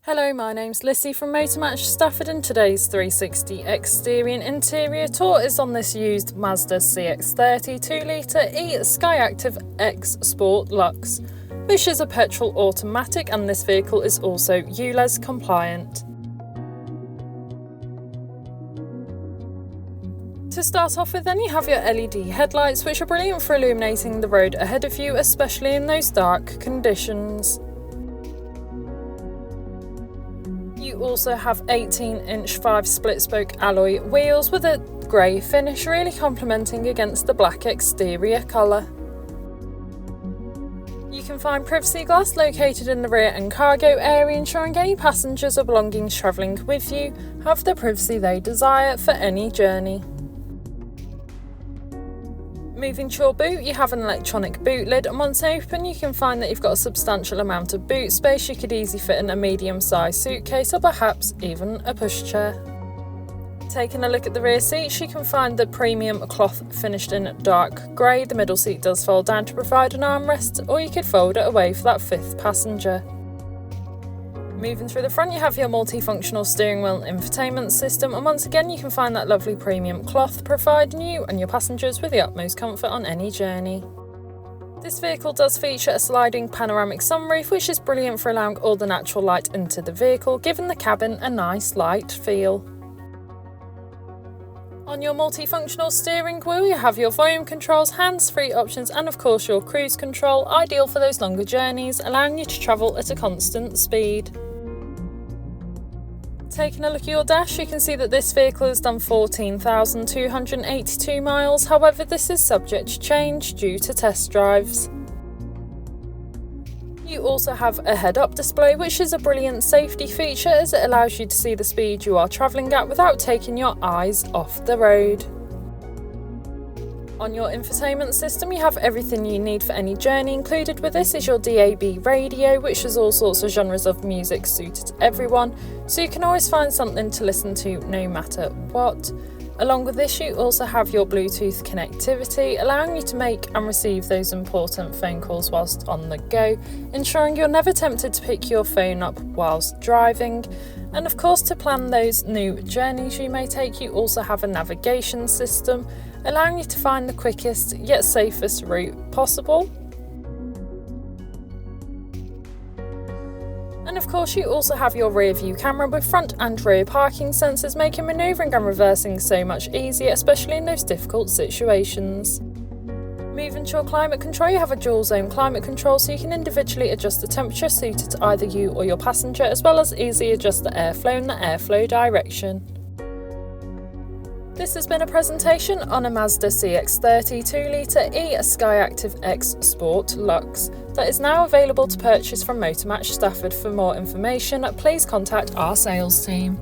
Hello, my name's Lissy from Motor Match Stafford, and today's 360 exterior and interior tour is on this used Mazda CX-30 2.0 e-SKYACTIV X Sport Lux, which is a petrol automatic, and this vehicle is also ULEZ compliant. To start off with, then you have your LED headlights, which are brilliant for illuminating the road ahead of you, especially in those dark conditions. You also have 18-inch 5-split-spoke alloy wheels with a grey finish, really complementing against the black exterior colour. You can find privacy glass located in the rear and cargo area, ensuring any passengers or belongings travelling with you have the privacy they desire for any journey. Moving to your boot, you have an electronic boot lid, and once open you can find that you've got a substantial amount of boot space. You could easily fit in a medium-sized suitcase or perhaps even a pushchair. Taking a look at the rear seats, you can find the premium cloth finished in dark grey. The middle seat does fold down to provide an armrest, or you could fold it away for that fifth passenger. Moving through the front, you have your multifunctional steering wheel and infotainment system, and once again you can find that lovely premium cloth, providing you and your passengers with the utmost comfort on any journey. This vehicle does feature a sliding panoramic sunroof, which is brilliant for allowing all the natural light into the vehicle, giving the cabin a nice light feel. On your multifunctional steering wheel, you have your volume controls, hands-free options, and of course your cruise control, ideal for those longer journeys, allowing you to travel at a constant speed. Taking a look at your dash, you can see that this vehicle has done 14,282 miles, however this is subject to change due to test drives. You also have a head-up display, which is a brilliant safety feature as it allows you to see the speed you are travelling at without taking your eyes off the road. On your infotainment system, you have everything you need for any journey. Included with this is your DAB radio, which has all sorts of genres of music suited to everyone, so you can always find something to listen to no matter what. Along with this, you also have your Bluetooth connectivity, allowing you to make and receive those important phone calls whilst on the go, ensuring you're never tempted to pick your phone up whilst driving. And of course, to plan those new journeys you may take, you also have a navigation system, allowing you to find the quickest yet safest route possible. And of course, you also have your rear view camera with front and rear parking sensors, making manoeuvring and reversing so much easier, especially in those difficult situations. Moving to your climate control, you have a dual zone climate control, so you can individually adjust the temperature suited to either you or your passenger, as well as easily adjust the airflow and the airflow direction. This has been a presentation on a Mazda CX-30 2.0 e-SKYACTIV X Sport Lux that is now available to purchase from Motor Match Stafford. For more information, please contact our sales team.